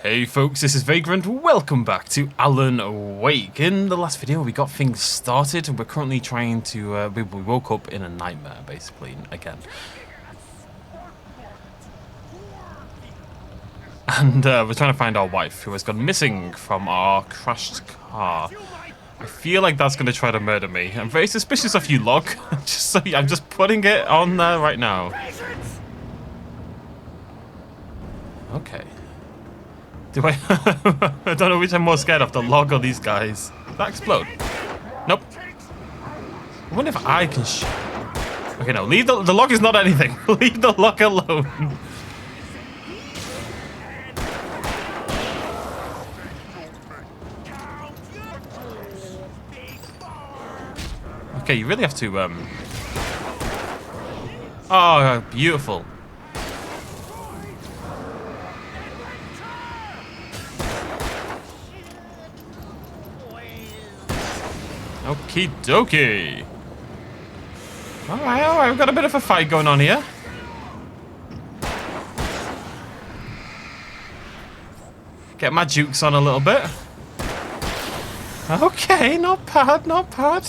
Hey folks, this is Vagrant. Welcome back to Alan Wake. In the last video, we got things started, and we're currently trying to. We woke up in a nightmare, basically, again. And we're trying to find our wife, who has gone missing from our crashed car. I feel like that's going to try to murder me. I'm very suspicious of you, Log. I'm just putting it on there right now. Okay. Do I? I don't know which I'm more scared of, the log or these guys. Did that explode? Nope. I wonder if I can okay, no, leave the log is not anything. Leave the log alone. Okay, you really have to, Oh, beautiful. Okie dokie. Alright, we've got a bit of a fight going on here. Get my jukes on a little bit. Okay, not bad, not bad.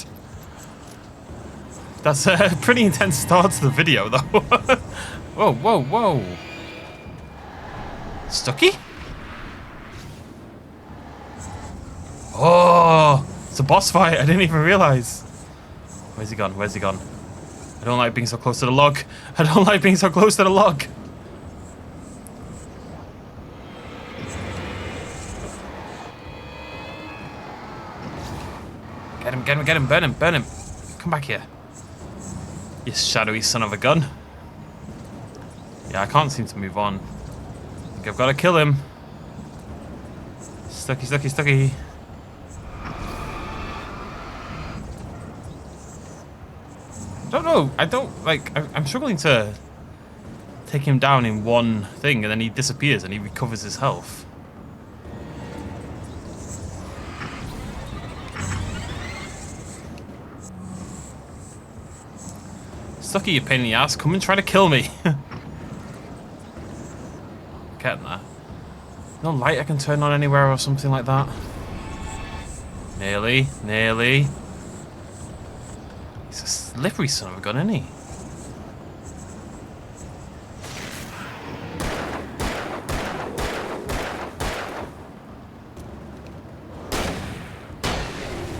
That's a pretty intense start to the video, though. Whoa, whoa, whoa. Stucky? Oh! It's a boss fight, I didn't even realize. Where's he gone? Where's he gone? I don't like being so close to the log. I don't like being so close to the log. Get him, get him, get him, burn him, burn him. Come back here. You shadowy son of a gun. Yeah, I can't seem to move on. I think I've got to kill him. Stucky, stucky, stucky. I don't know. I don't like. I'm struggling to take him down in one thing, and then he disappears and he recovers his health. Stucky, you pain in the ass. Come and try to kill me. Getting there. No light I can turn on anywhere or something like that. Nearly, nearly. He's a slippery son of a gun, isn't he?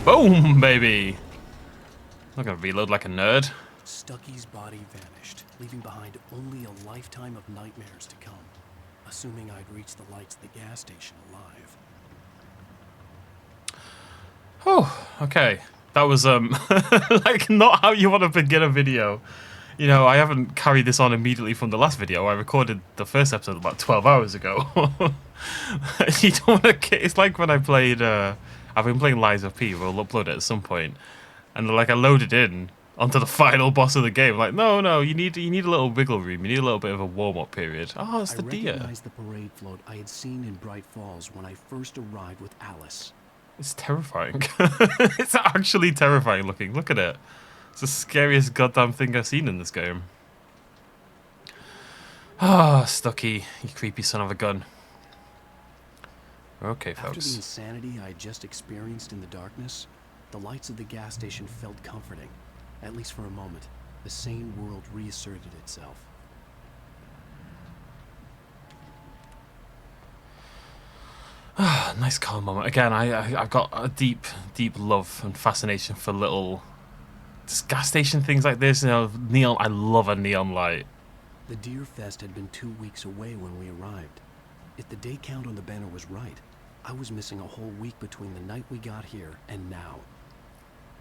Boom, baby! I'm not gonna reload like a nerd. Stucky's body vanished, leaving behind only a lifetime of nightmares to come. Assuming I'd reach the lights of the gas station alive. Oh, okay. That was, like, not how you want to begin a video. You know, I haven't carried this on immediately from the last video. I recorded the first episode about 12 hours ago. You don't want to... It's like when I played, I've been playing Lies of P. We'll upload it at some point. And, like, I loaded in onto the final boss of the game. Like, no, you need a little wiggle room. You need a little bit of a warm-up period. Oh, it's the deer. I recognized the parade float I had seen in Bright Falls when I first arrived with Alice. It's terrifying. It's actually terrifying looking. Look at it. It's the scariest goddamn thing I've seen in this game. Ah, Stucky, you creepy son of a gun. Okay, folks. After the insanity I had just experienced in the darkness, the lights of the gas station felt comforting. At least for a moment, the sane world reasserted itself. Ah, nice calm moment. Again, I've got a deep love and fascination for little just gas station things like this. You know, neon. I love a neon light. The Deer Fest had been 2 weeks away when we arrived. If the day count on the banner was right, I was missing a whole week between the night we got here and now.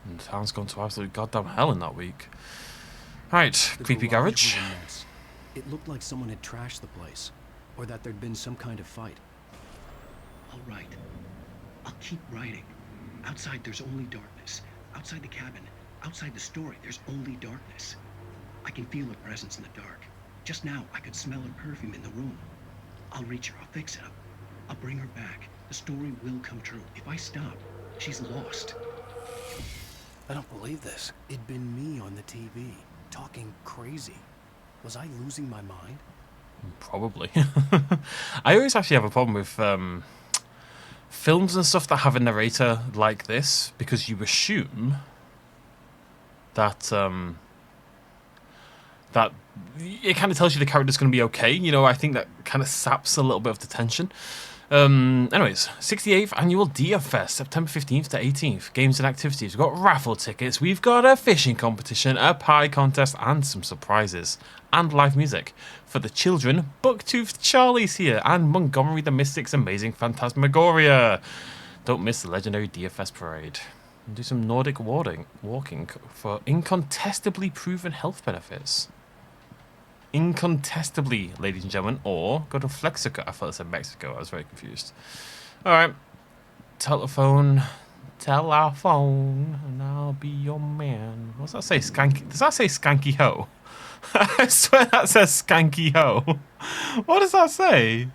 And town's gone to absolute goddamn hell in that week. Right, creepy garage. It looked like someone had trashed the place, or that there'd been some kind of fight. All right. I'll keep writing. Outside, there's only darkness. Outside the cabin, outside the story, there's only darkness. I can feel her presence in the dark. Just now, I could smell her perfume in the room. I'll reach her. I'll fix it up. I'll bring her back. The story will come true. If I stop, she's lost. I don't believe this. It'd been me on the TV, talking crazy. Was I losing my mind? Probably. I always actually have a problem with films and stuff that have a narrator like this, because you assume that that it kind of tells you the character's going to be okay. You know, I think that kind of saps a little bit of the tension. Anyways, 68th Annual Deer Fest, September 15th to 18th. Games and activities. We've got raffle tickets, we've got a fishing competition, a pie contest, and some surprises. And live music. For the children, Bucktoothed Charlie's here, and Montgomery the Mystic's Amazing Phantasmagoria. Don't miss the legendary Deer Fest parade. And do some Nordic walking for incontestably proven health benefits. Incontestably, ladies and gentlemen, or go to Flexico. I thought it said Mexico. I was very confused. All right, telephone, and I'll be your man. What's that say? Skanky? Does that say Skanky Ho? I swear that says Skanky Ho. What does that say?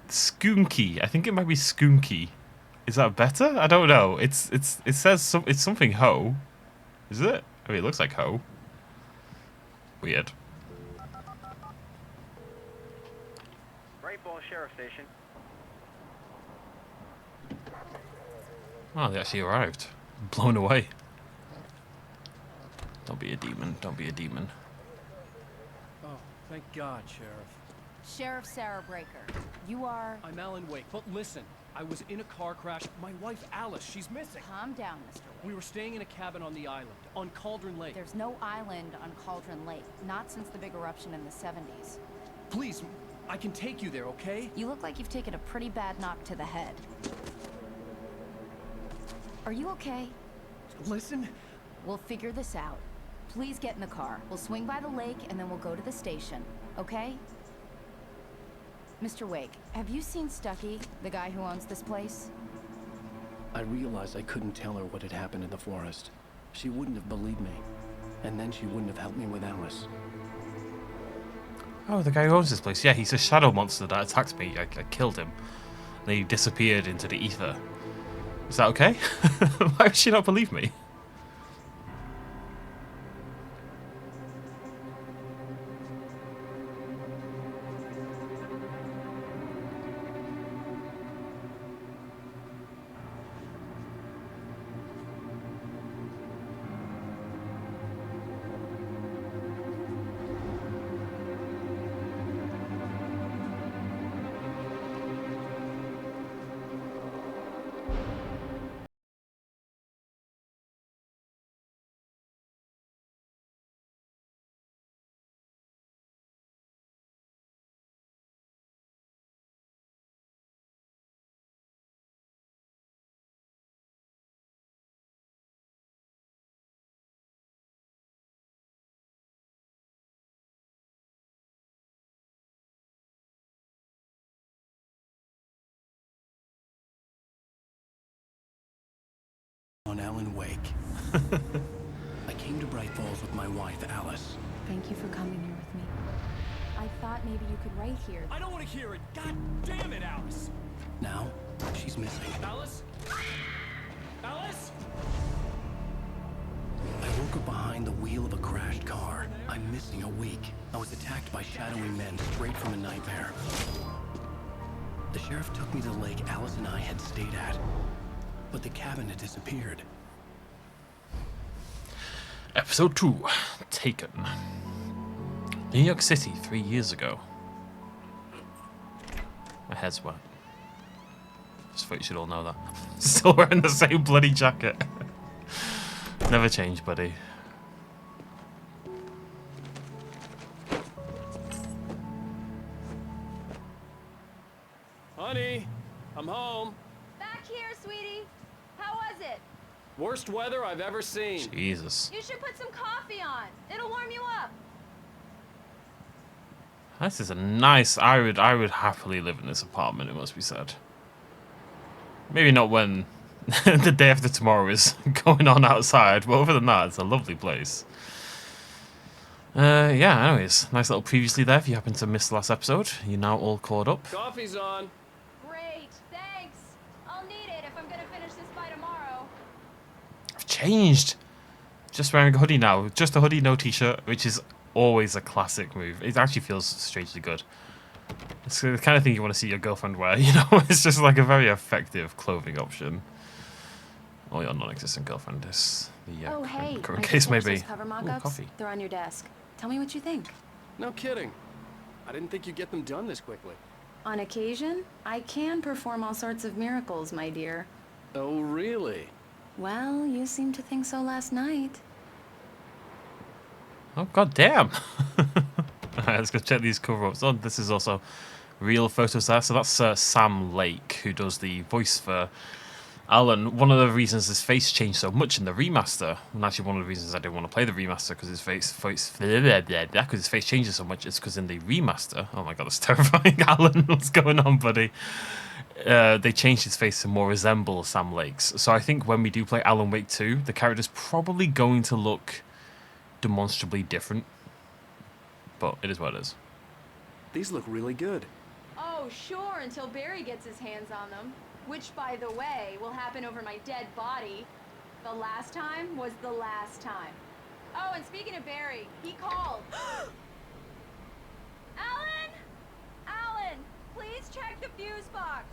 Skoonky. I think it might be Skoonky. Is that better? I don't know. It says it's something Ho. Is it? I mean, it looks like Ho. Weird. Great Ball Sheriff Station. Oh, they actually arrived. Blown away. Don't be a demon. Don't be a demon. Oh, thank God, Sheriff. Sheriff Sarah Breaker, you are... I'm Alan Wake, but listen, I was in a car crash. My wife, Alice, she's missing. Calm down, Mr. Wake. We were staying in a cabin on the island, on Cauldron Lake. There's no island on Cauldron Lake, not since the big eruption in the 70s. Please, I can take you there, okay? You look like you've taken a pretty bad knock to the head. Are you okay? Listen. We'll figure this out. Please get in the car. We'll swing by the lake and then we'll go to the station, okay? Mr. Wake, have you seen Stucky, the guy who owns this place? I realized I couldn't tell her what had happened in the forest. She wouldn't have believed me. And then she wouldn't have helped me with Alice. Oh, the guy who owns this place. Yeah, he's a shadow monster that attacked me. I killed him. And he disappeared into the ether. Is that okay? Why would she not believe me? On Alan Wake. I came to Bright Falls with my wife, Alice. Thank you for coming here with me. I thought maybe you could write here. I don't want to hear it. God damn it, Alice. Now, she's missing. Alice? Alice? I woke up behind the wheel of a crashed car. I'm missing a week. I was attacked by shadowy men straight from a nightmare. The sheriff took me to the lake Alice and I had stayed at. But the cabin had disappeared. Episode 2. Taken. New York City 3 years ago. My head's wet. Just thought you should all know that. Still wearing the same bloody jacket. Never change, buddy. Honey, I'm home. Back here, sweetie. How was it? Worst weather I've ever seen. Jesus. You should put some coffee on. It'll warm you up. This is a nice... I would happily live in this apartment, it must be said. Maybe not when the day after tomorrow is going on outside, but other than that, it's a lovely place. Yeah, anyways, nice little previously there if you happen to miss the last episode. You're now all caught up. Coffee's on. Great, thanks. I'll need it if I'm gonna finish this by tomorrow. I've changed. Just wearing a hoodie now. Just a hoodie, no t-shirt, which is always a classic move. It actually feels strangely good. It's the kind of thing you want to see your girlfriend wear, you know? It's just like a very effective clothing option. Or your non-existent girlfriend is the Oh, hey. current I just case may finished be. those cover Ooh, mock-ups. coffee. They're on your desk. Tell me what you think. No kidding. I didn't think you'd get them done this quickly. On occasion, I can perform all sorts of miracles, my dear. Oh, really? Well, you seemed to think so last night. Oh, god damn. Alright, let's go check these cover-ups. Oh, this is also real photos there. So that's Sam Lake, who does the voice for Alan. One of the reasons his face changed so much in the remaster, and actually one of the reasons I didn't want to play the remaster because his face changes so much, is because in the remaster, oh my god, that's terrifying. Alan, what's going on, buddy? They changed his face to more resemble Sam Lake's. So I think when we do play Alan Wake 2, the character's probably going to look demonstrably different. But it is what it is. These look really good. Oh, sure, until Barry gets his hands on them. Which, by the way, will happen over my dead body. The last time was the last time. Oh, and speaking of Barry, he called. Alan! Alan, please check the fuse box.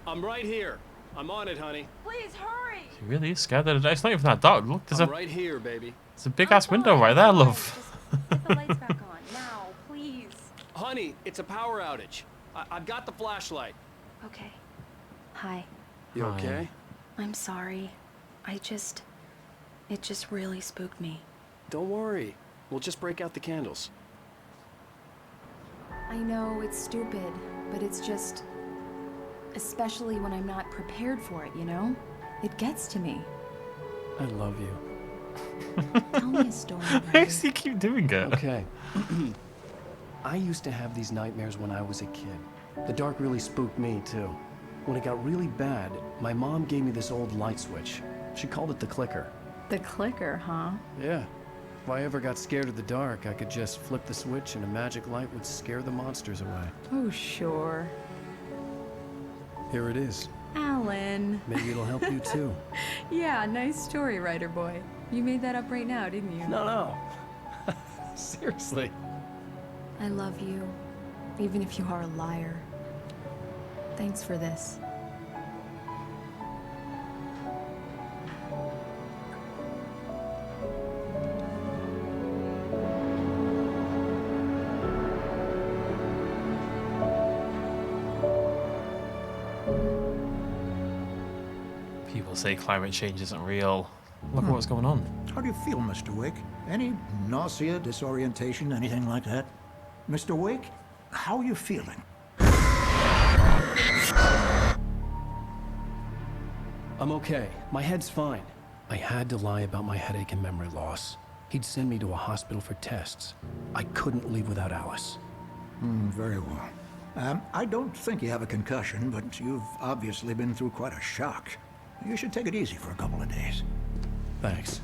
I'm right here. I'm on it, honey. Please hurry. He really is scared that it's not even that dark. Look, there's I'm right here, baby. a big ass window right there, love. Just get the lights back on now, please. Honey, it's a power outage. I've got the flashlight. Okay. Hi. You Hi. okay? I'm sorry. It just really spooked me. Don't worry. We'll just break out the candles. I know it's stupid, but it's just... Especially when I'm not prepared for it, you know? It gets to me. I love you. Tell me a story, Why Ryder. does he keep doing it? Okay. I used to have these nightmares when I was a kid. The dark really spooked me, too. When it got really bad, my mom gave me this old light switch. She called it the clicker. The clicker, huh? Yeah. If I ever got scared of the dark, I could just flip the switch and a magic light would scare the monsters away. Oh, sure. Here it is. Alan. Maybe it'll help you, too. Yeah, nice story, Ryder boy. You made that up right now, didn't you? No. Seriously. I love you, even if you are a liar. Thanks for this. People say climate change isn't real. Look at what's going on. How do you feel, Mr. Wake? Any nausea, disorientation, anything like that? Mr. Wake, how are you feeling? I'm okay. My head's fine. I had to lie about my headache and memory loss. He'd send me to a hospital for tests. I couldn't leave without Alice. Very well. I don't think you have a concussion, but you've obviously been through quite a shock. You should take it easy for a couple of days. Thanks.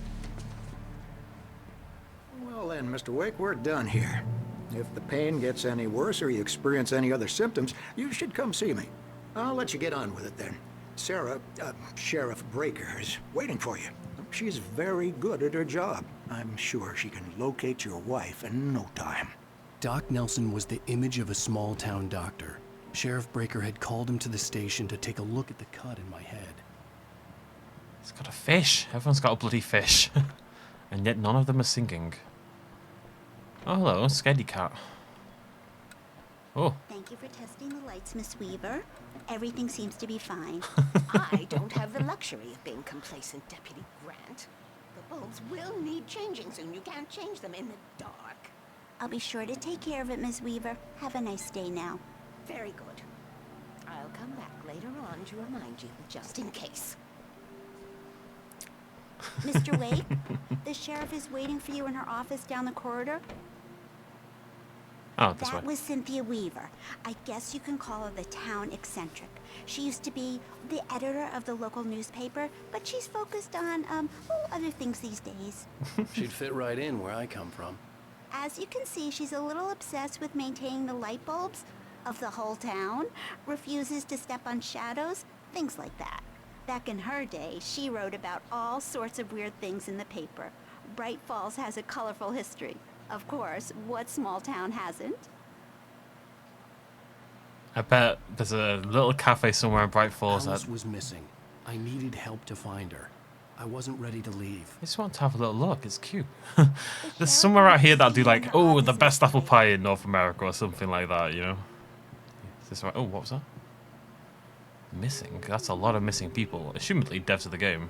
Well then, Mr. Wake, we're done here. If the pain gets any worse or you experience any other symptoms, you should come see me. I'll let you get on with it then. Sarah, Sheriff Breaker, is waiting for you. She's very good at her job. I'm sure she can locate your wife in no time. Doc Nelson was the image of a small-town doctor. Sheriff Breaker had called him to the station to take a look at the cut in my head. It's got a fish. Everyone's got a bloody fish. And yet none of them are singing. Oh, hello, Scaredy Cat. Oh. Thank you for testing the lights, Miss Weaver. Everything seems to be fine. I don't have the luxury of being complacent, Deputy Grant. The bulbs will need changing soon. You can't change them in the dark. I'll be sure to take care of it, Miss Weaver. Have a nice day now. Very good. I'll come back later on to remind you, just in case. Mr. Wake, the sheriff is waiting for you in her office down the corridor. Oh, this way. That was Cynthia Weaver. I guess you can call her the town eccentric. She used to be the editor of the local newspaper, but she's focused on, other things these days. She'd fit right in where I come from. As you can see, she's a little obsessed with maintaining the light bulbs of the whole town, refuses to step on shadows, things like that. Back in her day, she wrote about all sorts of weird things in the paper. Bright Falls has a colorful history. Of course, what small town hasn't? I bet there's a little cafe somewhere in Bright Falls Alice that... was missing. I needed help to find her. I wasn't ready to leave. I just want to have a little look. It's cute. There's somewhere out here that'll do like, oh, the best apple pie in North America or something like that, you know? Is this right? Oh, what was that? Missing? That's a lot of missing people. Assumedly devs of the game.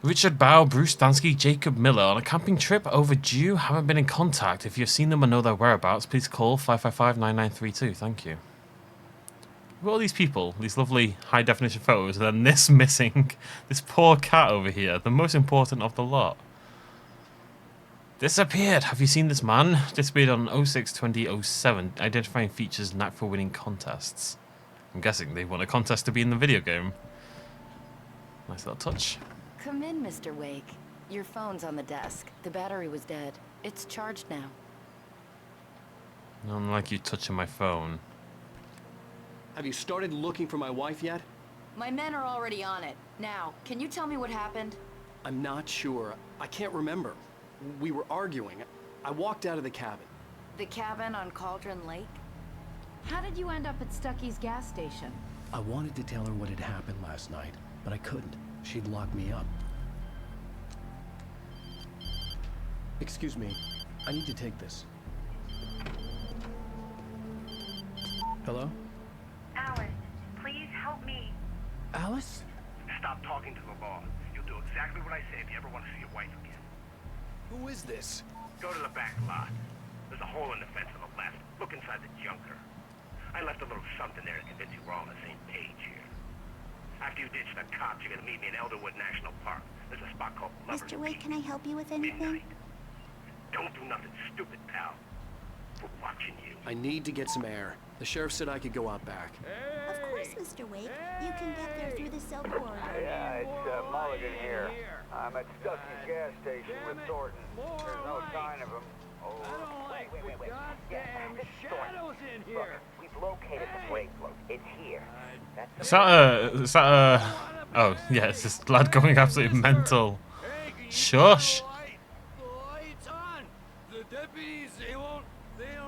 Richard Bow, Bruce Dansky, Jacob Miller on a camping trip overdue. Haven't been in contact. If you've seen them or know their whereabouts, please call 555-9932. Thank you. Look at all these people, these lovely high definition photos, and then this missing, this poor cat over here, the most important of the lot. Disappeared. Have you seen this man? Disappeared on 06/20/07. Identifying features knack for winning contests. I'm guessing they won a contest to be in the video game. Nice little touch. Come in, Mr. Wake. Your phone's on the desk. The battery was dead. It's charged now. I don't like you touching my phone. Have you started looking for my wife yet? My men are already on it. Now, can you tell me what happened? I'm not sure. I can't remember. We were arguing. I walked out of the cabin. The cabin on Cauldron Lake? How did you end up at Stucky's gas station? I wanted to tell her what had happened last night, but I couldn't. She'd lock me up. Excuse me. I need to take this. Hello? Alice, please help me. Alice? Stop talking to the law. You'll do exactly what I say if you ever want to see your wife again. Who is this? Go to the back lot. There's a hole in the fence on the left. Look inside the junker. I left a little something there to convince you we're all on the same page here. After you ditch the cops, you're gonna meet me in Elderwood National Park. There's a spot called Lover's Mr. Wake, Peak. can I help you with anything? Midnight. Don't do nothing stupid, pal. We're watching you. I need to get some air. The sheriff said I could go out back. Of course, Mr. Wake. You can get there through the cell corridor. Yeah, it's Mulligan here. I'm at Stucky's gas station with Thornton. There's no sign of him. Oh, wait. Yeah, this is Thornton. Look, we've located the brake float. It's here. Is that oh, yeah, it's this lad going absolutely mental. Shush. The light's on. The deputies, they don't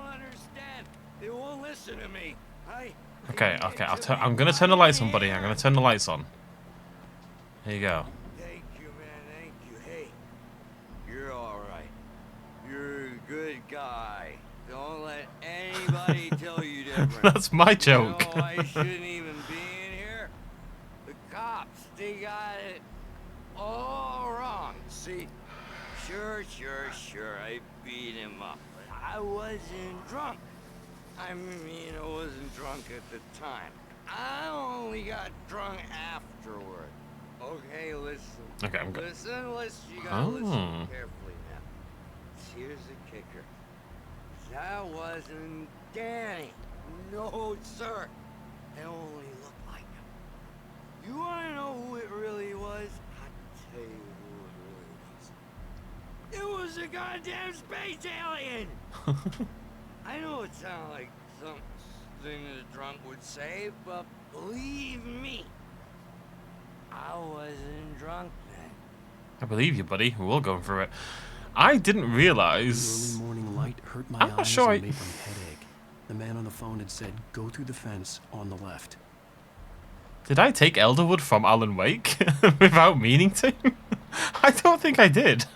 understand. They won't listen to me. Okay, I'm gonna turn the lights on, buddy. I'm gonna turn the lights on. There you go. Thank you, man. Thank you. Hey, you're all right. You're a good guy. Don't let anybody tell you different. That's my joke. You know, I shouldn't even be in here. The cops, they got it all wrong. See, sure, I beat him up. But I wasn't drunk. I mean, I wasn't drunk at the time. I only got drunk afterward. Okay, listen. Okay, I'm good. Listen, you gotta listen carefully now. Here's the kicker. That wasn't Danny. No, sir. It only looked like him. You wanna know who it really was? I'll tell you who it really was. It was a goddamn space alien! I know it sounds like something a drunk would say, but believe me, I wasn't drunk then. I believe you, buddy. We're all going through it. I didn't realize. The early morning light hurt my I'm not eyes sure and made my headache. The man on the phone had said, "Go through the fence on the left." Did I take Elderwood from Alan Wake without meaning to? I don't think I did.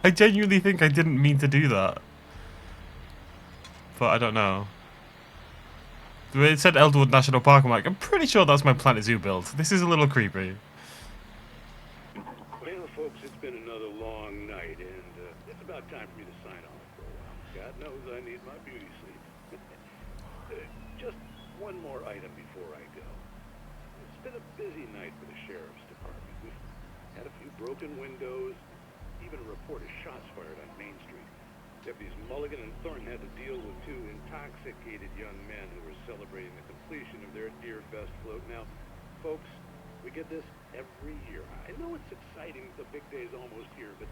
I genuinely think I didn't mean to do that. But I don't know. It said Elderwood National Park. I'm like, I'm pretty sure that's my Planet Zoo build. This is a little creepy. Well, folks, it's been another long night, and it's about time for me to sign off for a while. God knows I need my beauty sleep. Just one more item before I go. It's been a busy night for the Sheriff's Department. We've had a few broken windows, even a report of shots fired on Main Street. Deputies Mulligan and Thornton had to deal with two intoxicated young men who were celebrating the completion of their Deer Fest float. Now, folks, we get this every year. I know it's exciting, the big day's almost here, but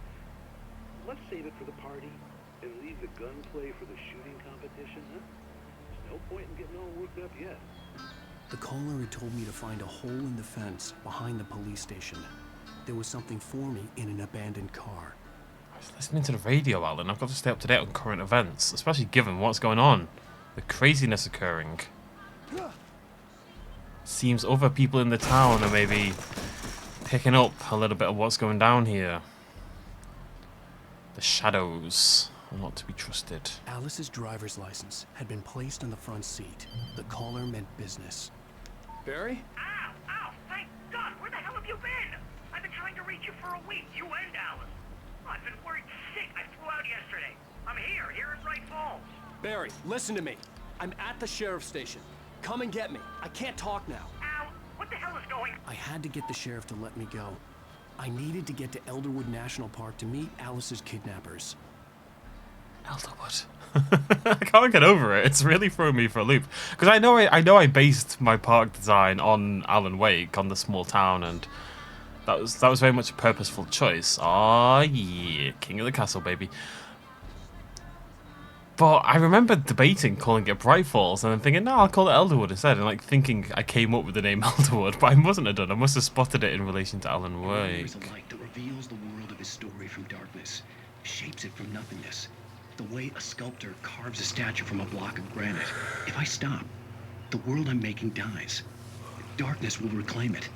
let's save it for the party and leave the gunplay for the shooting competition, huh? There's no point in getting all worked up yet. The caller had told me to find a hole in the fence behind the police station. There was something for me in an abandoned car. was listening to the radio, Alan. I've got to stay up to date on current events, especially given what's going on. The craziness occurring. Seems other people in the town are maybe picking up a little bit of what's going down here. The shadows are not to be trusted. Alice's driver's license had been placed on the front seat. The caller meant business. Barry? Ow! Ow! Thank God! Where the hell have you been? I've been trying to reach you for a week, you and Alice. I've been worried sick. I flew out yesterday. I'm here in Bright Falls. Barry, listen to me. I'm at the sheriff's station. Come and get me. I can't talk now. Ow! What the hell is going on? I had to get the sheriff to let me go. I needed to get to Elderwood National Park to meet Alice's kidnappers. Elderwood. I can't get over it. It's really throwing me for a loop. Because I know I based my park design on Alan Wake, on the small town, and that was very much a purposeful choice. Ah, yeah, King of the Castle, baby. But I remember debating calling it Bright Falls, and then thinking, no, I'll call it Elderwood instead, and like thinking I came up with the name Elderwood, but I mustn't have done. I must have spotted it in relation to Alan Wake. There's a light that reveals the world of his story from darkness, shapes it from nothingness. The way a sculptor carves a statue from a block of granite. If I stop, the world I'm making dies. Darkness will reclaim it.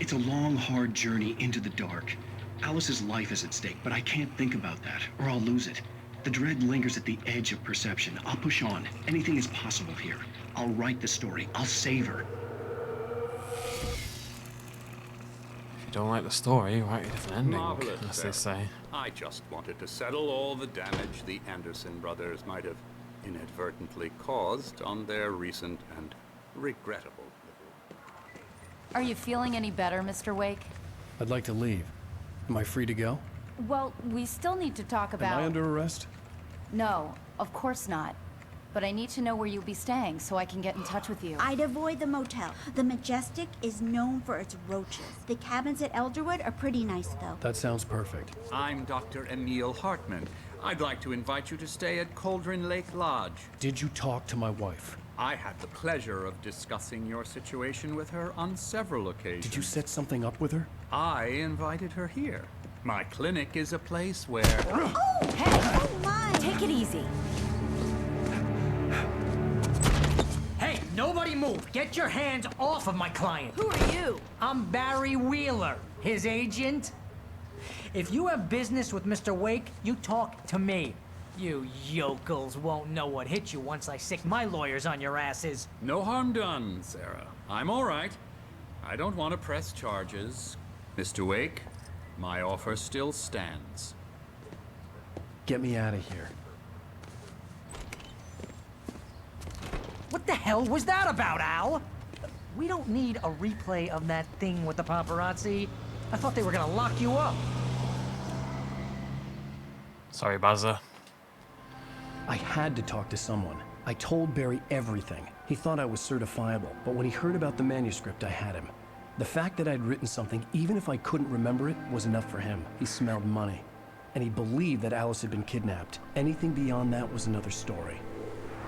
It's a long, hard journey into the dark. Alice's life is at stake, but I can't think about that, or I'll lose it. The dread lingers at the edge of perception. I'll push on. Anything is possible here. I'll write the story. I'll save her. If you don't like the story, write a different ending, Marvelous, as sir. they say. I just wanted to settle all the damage the Anderson brothers might have inadvertently caused on their recent and regrettable. Are you feeling any better, Mr. Wake? I'd like to leave. Am I free to go? Well, we still need to talk about... Am I under arrest? No, of course not. But I need to know where you'll be staying so I can get in touch with you. I'd avoid the motel. The Majestic is known for its roaches. The cabins at Elderwood are pretty nice, though. That sounds perfect. I'm Dr. Emil Hartman. I'd like to invite you to stay at Cauldron Lake Lodge. Did you talk to my wife? I had the pleasure of discussing your situation with her on several occasions. Did you set something up with her? I invited her here. My clinic is a place where... Oh, hey! Oh, my! Take it easy. Hey, nobody move! Get your hands off of my client! Who are you? I'm Barry Wheeler, his agent. If you have business with Mr. Wake, you talk to me. You yokels won't know what hit you once I sick my lawyers on your asses. No harm done, Sarah. I'm all right. I don't want to press charges. Mr. Wake, my offer still stands. Get me out of here. What the hell was that about, Al? We don't need a replay of that thing with the paparazzi. I thought they were gonna lock you up. Sorry, Bazza. I had to talk to someone. I told Barry everything. He thought I was certifiable, but when he heard about the manuscript, I had him. The fact that I'd written something, even if I couldn't remember it, was enough for him. He smelled money. And he believed that Alice had been kidnapped. Anything beyond that was another story.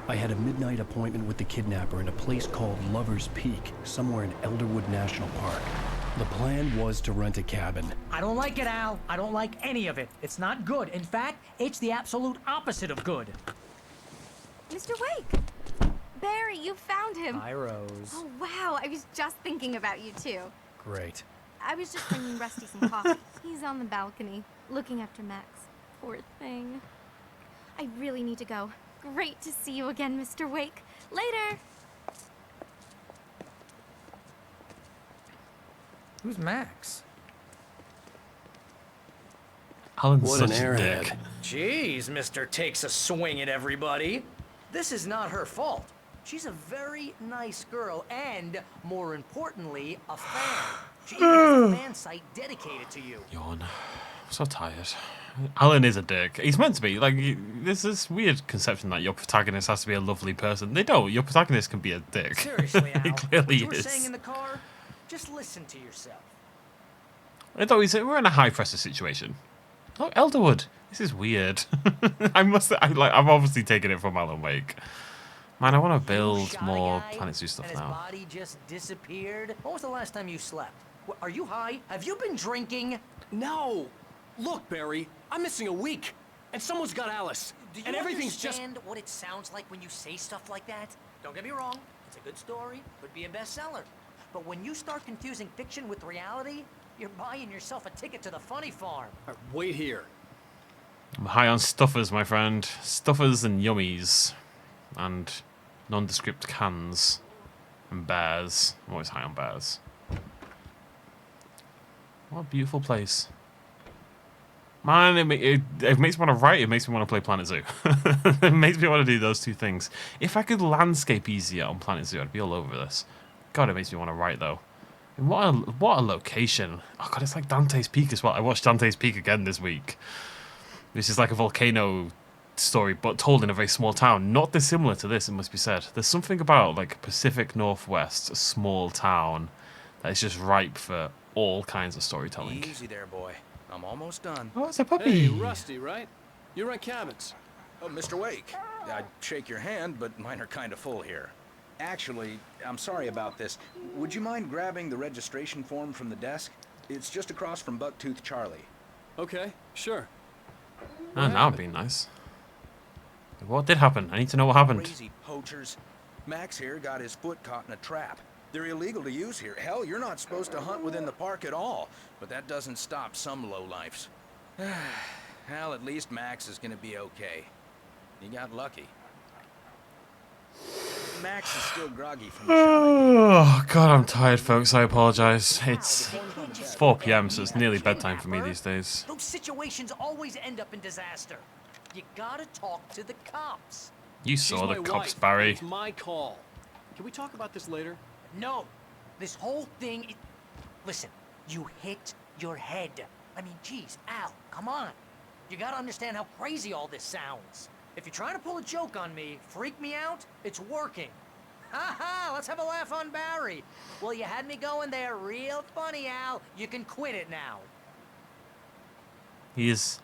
I had a midnight appointment with the kidnapper in a place called Lover's Peak, somewhere in Elderwood National Park. The plan was to rent a cabin. I don't like it, Al. I don't like any of it. It's not good. In fact, it's the absolute opposite of good. Mr. Wake! Barry, you found him! Hi, Rose. Oh, wow. I was just thinking about you, too. Great. I was just bringing Rusty some coffee. He's on the balcony, looking after Max. Poor thing. I really need to go. Great to see you again, Mr. Wake. Later! Who's Max? Alan's What such an a airhead. dick. Jeez, Mr. Takes a swing at everybody. This is not her fault. She's a very nice girl and, more importantly, a fan. She even has a fan site dedicated to you. Yawn. I'm so tired. Alan is a dick. He's meant to be. Like, there's this weird conception that your protagonist has to be a lovely person. They don't. Your protagonist can be a dick. Seriously, Al. He clearly what you were is. saying in the car, just listen to yourself. I thought we're in a high pressure situation. Oh, Elderwood. This is weird. I'm obviously taking it from Alan Wake. Man, I want to build more Planet Zoo stuff and his now. body just disappeared. When was the last time you slept? Are you high? Have you been drinking? No! Look, Barry, I'm missing a week, and someone's got Alice, Do you and everything's just... understand what it sounds like when you say stuff like that? Don't get me wrong, it's a good story, could be a bestseller. But when you start confusing fiction with reality, you're buying yourself a ticket to the funny farm. Wait here. I'm high on stuffers, my friend. Stuffers and yummies. And nondescript cans. And bears. I'm always high on bears. What a beautiful place. Man, it makes me want to write, it makes me want to play Planet Zoo. It makes me want to do those two things. If I could landscape easier on Planet Zoo, I'd be all over this. God, it makes me want to write, though. And what a location. Oh, God, it's like Dante's Peak as well. I watched Dante's Peak again this week. This is like a volcano story, but told in a very small town. Not dissimilar to this, it must be said. There's something about, like, Pacific Northwest, a small town, that is just ripe for all kinds of storytelling. Easy there, boy. I'm almost done. Oh, it's a puppy. Hey, Rusty, right? You rent cabins. Oh, Mr. Wake. I'd shake your hand, but mine are kind of full here. Actually, I'm sorry about this. Would you mind grabbing the registration form from the desk? It's just across from Bucktooth Charlie. Okay, sure. Oh, that would be nice. What did happen? I need to know what happened. Crazy poachers. Max here got his foot caught in a trap. They're illegal to use here. Hell, you're not supposed to hunt within the park at all. But that doesn't stop some lowlifes. Hell, at least Max is gonna be okay. He got lucky. Max is still groggy from the shot. Oh, God, I'm tired, folks. I apologize. It's 4 p.m., so it's nearly bedtime for me these days. Those situations always end up in disaster. You gotta talk to the cops. You saw the She's my cops, wife. Barry. It's my call. Can we talk about this later? No, this whole thing. Listen, you hit your head. I mean, geez, Al, come on. You gotta understand how crazy all this sounds. If you're trying to pull a joke on me, freak me out, it's working. Ha ha, let's have a laugh on Barry. Well, you had me going there real funny, Al. You can quit it now. He is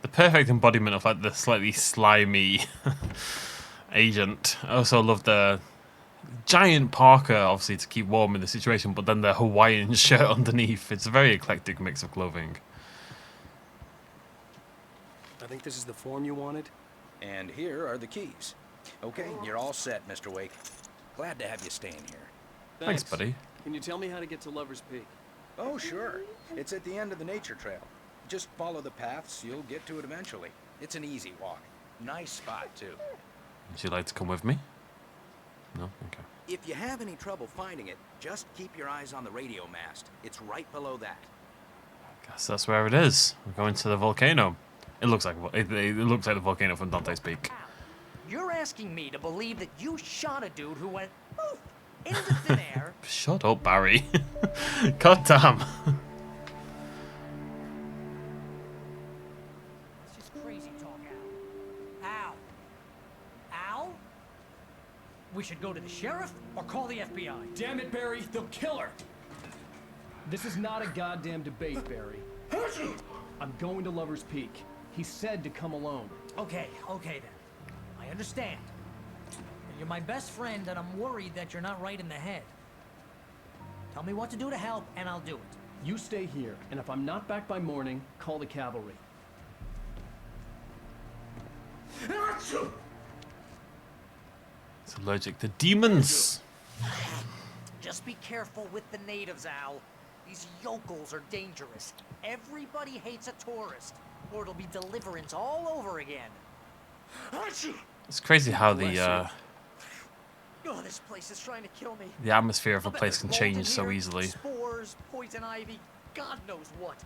the perfect embodiment of like the slightly slimy agent. I also love the giant parka, obviously, to keep warm in the situation, but then the Hawaiian shirt underneath. It's a very eclectic mix of clothing. I think this is the form you wanted. And here are the keys. Okay, you're all set, Mr. Wake. Glad to have you staying here. Thanks, buddy. Can you tell me how to get to Lover's Peak? Oh, sure. It's at the end of the nature trail. Just follow the paths, you'll get to it eventually. It's an easy walk. Nice spot, too. Would you like to come with me? No? Okay. If you have any trouble finding it, just keep your eyes on the radio mast. It's right below that. Guess that's where it is. We're going to the volcano. It looks like it looks like the volcano from Dante's Peak. You're asking me to believe that you shot a dude who went poof into thin air. Shut up, Barry. God damn. This is crazy talk, Al. Al? We should go to the sheriff or call the FBI. Damn it, Barry, they'll kill her. This is not a goddamn debate, Barry. I'm going to Lover's Peak. He said to come alone. Okay then. I understand. You're my best friend, and I'm worried that you're not right in the head. Tell me what to do to help, and I'll do it. You stay here, and if I'm not back by morning, call the cavalry. It's allergic to demons. Just be careful with the natives, Al. These yokels are dangerous. Everybody hates a tourist, or it'll be deliverance all over again. It's crazy how the Oh, this place is trying to kill me. the atmosphere of a I'll bet place there's can mold in change so here, easily. Spores, poison ivy, God knows what.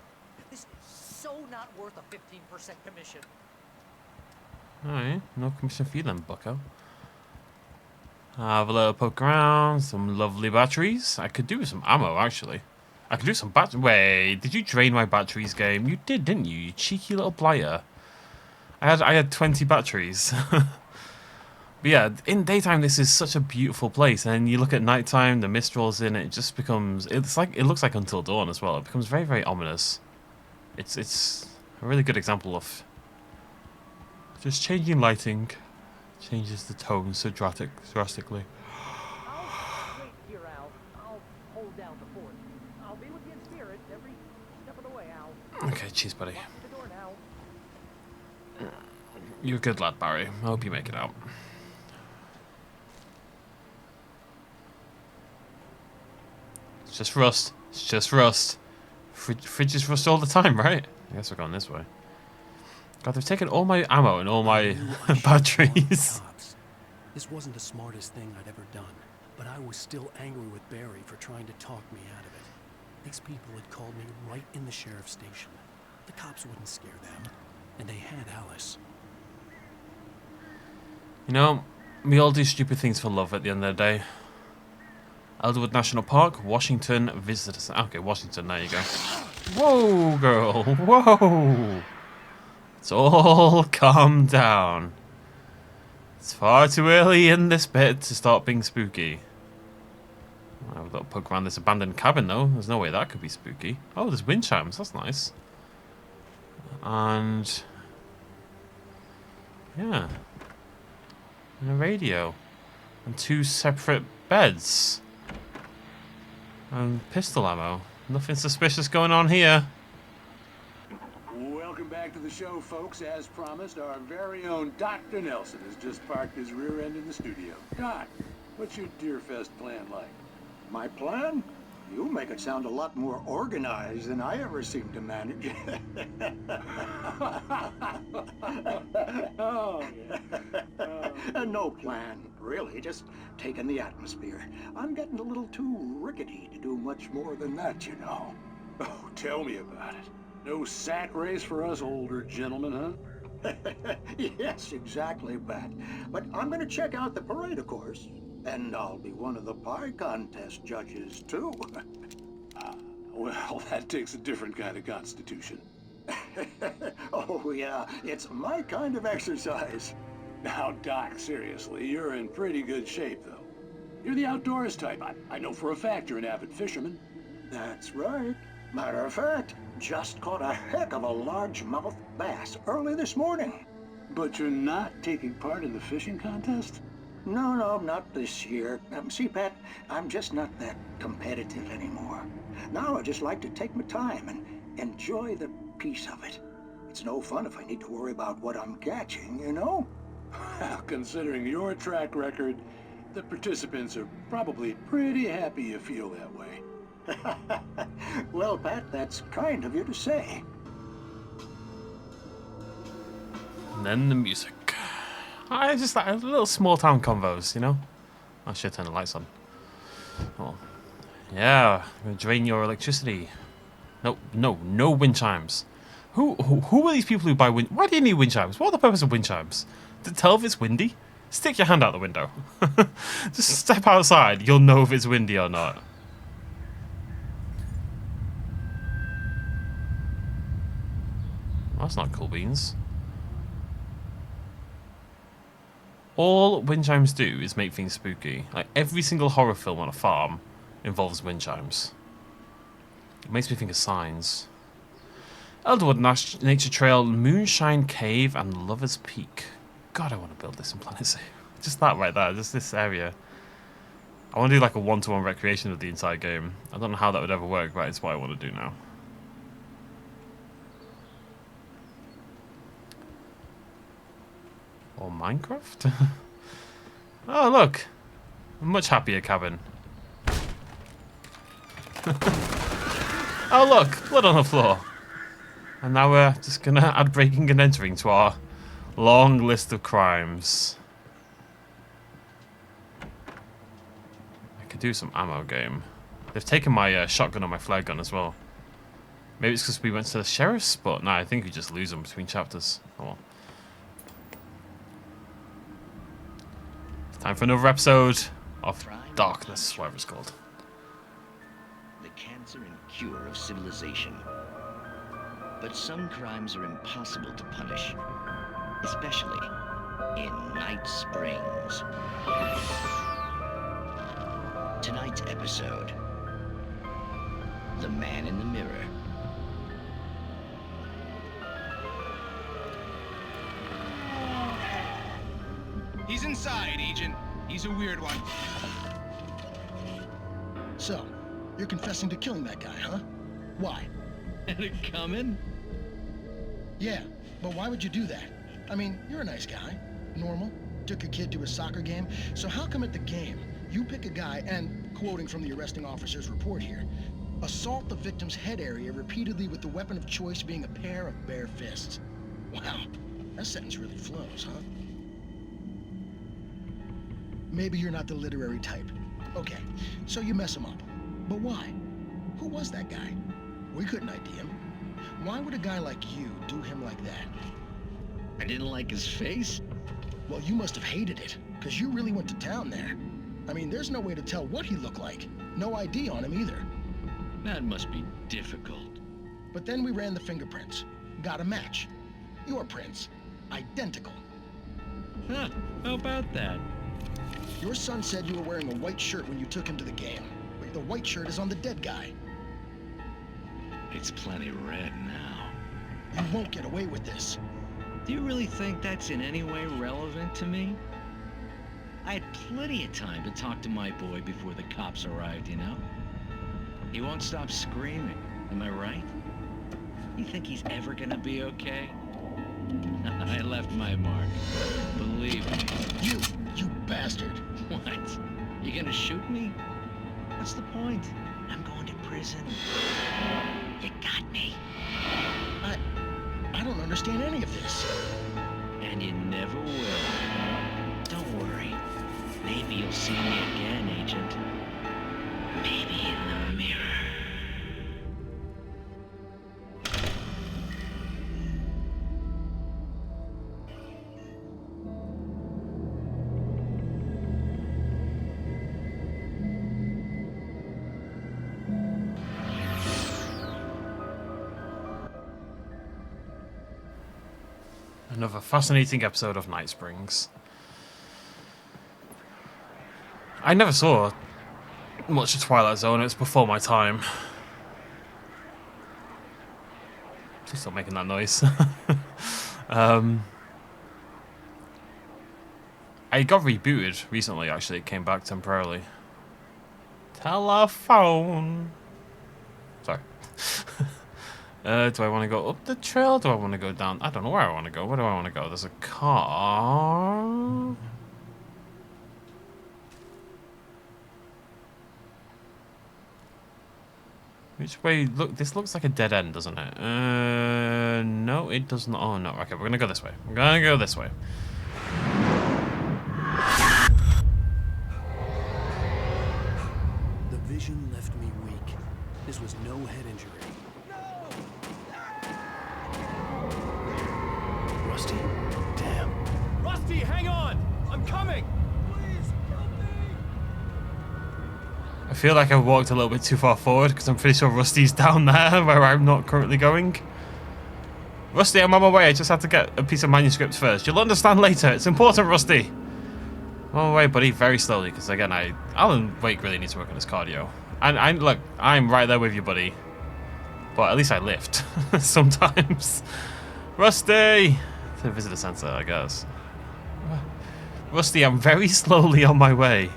This is so not worth a 15% commission. Alright, no commission for you then, bucko. Have a little poke around, some lovely batteries. I could do with some ammo, actually. I could do some Wait, did you drain my batteries, game? You did, didn't you? You cheeky little blighter. I had 20 batteries. But yeah, in daytime this is such a beautiful place, and you look at nighttime, the mist rolls in, it just becomes it looks like Until Dawn as well. It becomes very, very ominous. It's a really good example of just changing lighting changes the tone so drastically. Wait here, Al. I'll hold down the fort. I'll be with you in spirit every step of the way, Al. Okay, cheers, buddy. Lock the door now. You're a good lad, Barry. I hope you make it out. It's just rust. It's just rust. Fridges rust all the time, right? I guess we're going this way. God, they've taken all my ammo and all my batteries. This wasn't the smartest thing I'd ever done, but I was still angry with Barry for trying to talk me out of it. These people had called me right in the sheriff's station. The cops wouldn't scare them, and they had Alice. You know, we all do stupid things for love at the end of the day. Elderwood National Park, Washington Visitors. Okay, Washington, there you go. Whoa, girl, whoa! It's all calm down. It's far too early in this bit to start being spooky. I've got to poke around this abandoned cabin though. There's no way that could be spooky. Oh, there's wind chimes. That's nice. And yeah, and a radio, and 2 separate beds, and pistol ammo. Nothing suspicious going on here. Welcome back to the show, folks. As promised, our very own Dr. Nelson has just parked his rear end in the studio. Doc, what's your Deerfest plan like? My plan? You make it sound a lot more organized than I ever seem to manage. No plan, really. Just taking the atmosphere. I'm getting a little too rickety to do much more than that, you know. Oh, tell me about it. No sack race for us older gentlemen, huh? Yes, exactly, Pat. But I'm going to check out the parade, of course. And I'll be one of the pie contest judges, too. Well, that takes a different kind of constitution. Oh, yeah. It's my kind of exercise. Now, Doc, seriously, you're in pretty good shape, though. You're the outdoors type. I know for a fact you're an avid fisherman. That's right. Matter of fact, just caught a heck of a largemouth bass early this morning. But you're not taking part in the fishing contest? No, not this year. See, Pat, I'm just not that competitive anymore. Now I just like to take my time and enjoy the peace of it. It's no fun if I need to worry about what I'm catching, you know? Well, considering your track record, the participants are probably pretty happy you feel that way. Well, Pat, that's kind of you to say. And then the music. I just like little small town convos, you know? I should turn the lights on. Oh. Yeah, we're gonna drain your electricity. No wind chimes. Who are these people who buy wind? Why do you need wind chimes? What are the purpose of wind chimes? To tell if it's windy? Stick your hand out the window. Just step outside, you'll know if it's windy or not. That's not cool beans. All wind chimes do is make things spooky. Like every single horror film on a farm involves wind chimes. It makes me think of Signs. Elderwood Nature Trail, Moonshine Cave, and Lover's Peak. God, I want to build this in Planet Zoo. Just that right there, just this area. I want to do like a one-to-one recreation of the entire game. I don't know how that would ever work, but it's what I want to do now. Or Minecraft? Oh, look. A much happier cabin. Oh, look. Blood on the floor. And now we're just going to add breaking and entering to our long list of crimes. I could do some ammo game. They've taken my shotgun and my flare gun as well. Maybe it's because we went to the sheriff's, but no, I think we just lose them between chapters. Oh well. Time for another episode of Darkness, whatever it's called. The cancer and cure of civilization. But some crimes are impossible to punish, especially in Night Springs. Tonight's episode, The Man in the Mirror. He's inside, Agent. He's a weird one. So, you're confessing to killing that guy, huh? Why? Had it coming? Yeah, but why would you do that? I mean, you're a nice guy. Normal. Took your kid to a soccer game. So how come at the game, you pick a guy and, quoting from the arresting officer's report here, assault the victim's head area repeatedly with the weapon of choice being a pair of bare fists? Wow, that sentence really flows, huh? Maybe you're not the literary type. Okay, so you mess him up. But why? Who was that guy? We couldn't ID him. Why would a guy like you do him like that? I didn't like his face? Well, you must have hated it, because you really went to town there. I mean, there's no way to tell what he looked like. No ID on him either. That must be difficult. But then we ran the fingerprints. Got a match. Your prints. Identical. Huh, how about that? Your son said you were wearing a white shirt when you took him to the game. But the white shirt is on the dead guy. It's plenty red now. You won't get away with this. Do you really think that's in any way relevant to me? I had plenty of time to talk to my boy before the cops arrived, you know? He won't stop screaming, am I right? You think he's ever gonna be okay? I left my mark. Believe me. You bastard. What? You gonna shoot me? What's the point? I'm going to prison. You got me. I don't understand any of this. And you never will. Don't worry. Maybe you'll see me again, Agent. Maybe in the mirror. Another fascinating episode of Night Springs. I never saw much of Twilight Zone. It was before my time. Please stop making that noise. I got rebooted recently, actually. It came back temporarily. Telephone. Sorry. Do I want to go up the trail? Do I want to go down? I don't know where I want to go. Where do I want to go? There's a car. Which way? Look, this looks like a dead end, doesn't it? No, it doesn't. Oh, no. Okay, we're going to go this way. We're going to go this way. The vision left me weak. This was no head injury. Rusty? Damn. Rusty, hang on! I'm coming! I feel like I walked a little bit too far forward because I'm pretty sure Rusty's down there where I'm not currently going. Rusty, I'm on my way. I just had to get a piece of manuscript first. You'll understand later. It's important, Rusty. I'm on my way, buddy, very slowly because, again, Alan Wake really needs to work on his cardio. And look, I'm right there with you, buddy. But at least I lift sometimes. Rusty! To the visitor center, I guess. Rusty, I'm very slowly on my way.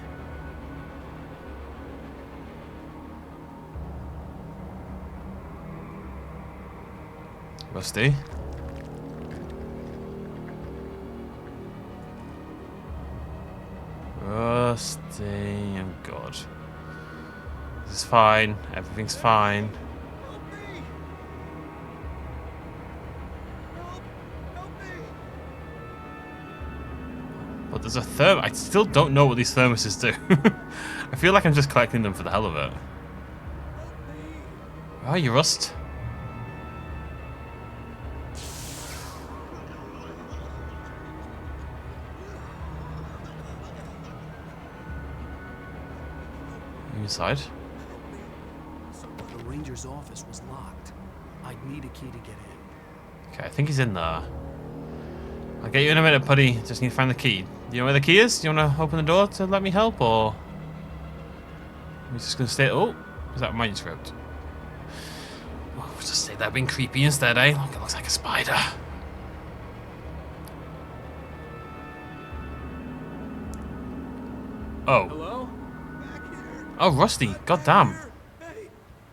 Rusty? Rusty, oh god. This is fine, everything's fine. But there's a therm. I still don't know what these thermoses do. I feel like I'm just collecting them for the hell of it. Where are you, Rust? You inside? The ranger's office was locked. I'd need a key to get in. Okay, I think he's in there. I'll get you in a minute, buddy. Just need to find the key. Do you know where the key is? Do you want to open the door to let me help, or... I'm just going to stay... Oh, is that a manuscript? Oh, we'll just stay there being creepy instead, eh? Look, it looks like a spider. Oh. Hello? Oh, Rusty. Goddamn. Hey,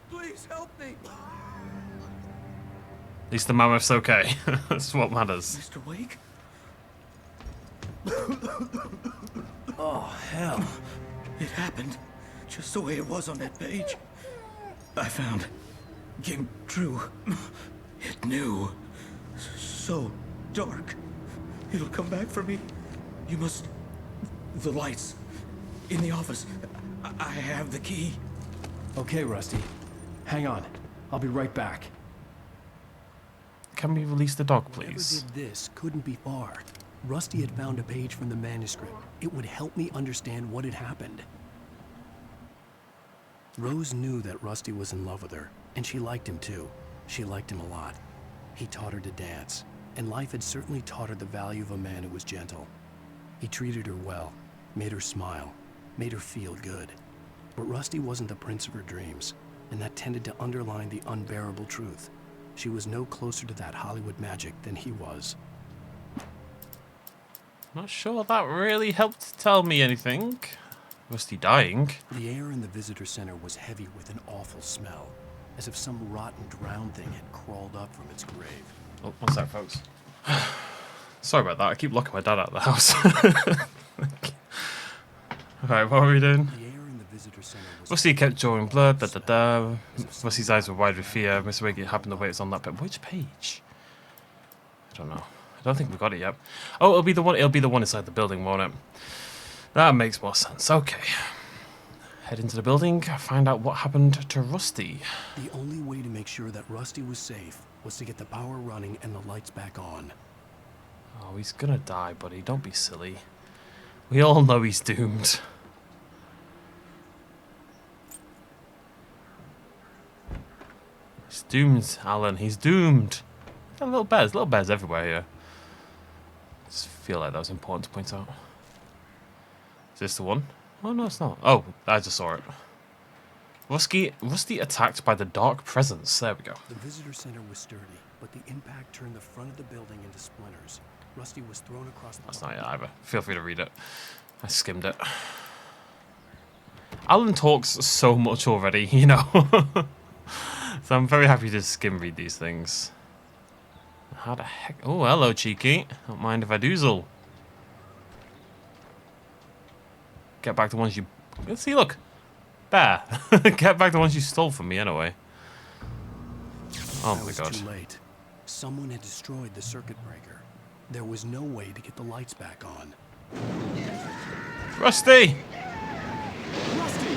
please help me. At least the mammoth's okay. That's what matters. Mr. Wake? Oh, hell. It happened just the way it was on that page. I found. Came true. It knew. So dark. It'll come back for me. You must... The lights. In the office. I have the key. Okay, Rusty. Hang on. I'll be right back. Can we release the dog, please? Whoever did this couldn't be far. Rusty had found a page from the manuscript. It would help me understand what had happened. Rose knew that Rusty was in love with her, and she liked him too. She liked him a lot. He taught her to dance, and life had certainly taught her the value of a man who was gentle. He treated her well, made her smile, made her feel good. But Rusty wasn't the prince of her dreams, and that tended to underline the unbearable truth. She was no closer to that Hollywood magic than he was. Not sure that really helped tell me anything. Rusty dying. The air in the visitor center was heavy with an awful smell, as if some rotten drowned thing had crawled up from its grave. Oh, one sec, folks. Sorry about that. I keep locking my dad out of the house. Alright, what were we doing? Rusty kept drawing blood, Rusty's eyes were wide with fear. Mr. Wake, it happened the way it's on that page. Which page? I don't know. I don't think we've got it yet. Oh, it'll be the one inside the building, won't it? That makes more sense. Okay. Head into the building, find out what happened to Rusty. The only way to make sure that Rusty was safe was to get the power running and the lights back on. Oh, he's gonna die, buddy. Don't be silly. We all know he's doomed. He's doomed, Alan. He's doomed. Little bears everywhere here. Just feel like that was important to point out. Is this the one? Oh, no, it's not. Oh, I just saw it. Rusty attacked by the dark presence. There we go. The visitor center was sturdy, but the impact turned the front of the building into splinters. Rusty was thrown across the... That's not it either. Feel free to read it. I skimmed it. Alan talks so much already, you know. So I'm very happy to skim read these things. How the heck... Oh, hello, cheeky. Don't mind if I doozle. Get back the ones you... Let's see, look. Bear. Get back the ones you stole from me, anyway. Oh, my God. Too late. Someone had destroyed the circuit breaker. There was no way to get the lights back on. Rusty! Rusty!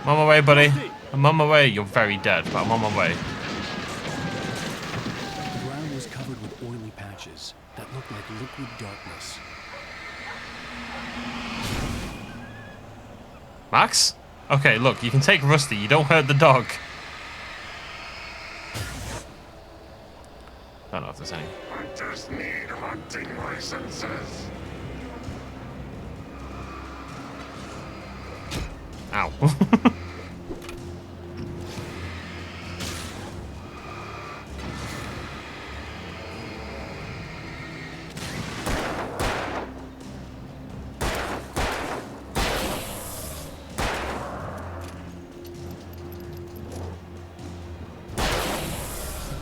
I'm on my way, buddy. I'm on my way. You're very dead, but I'm on my way. The ground was covered with oily patches that looked like liquid darkness. Max? Okay, look, you can take Rusty. You don't hurt the dog. I don't know if there's any. Hunters need hunting licenses. Ow.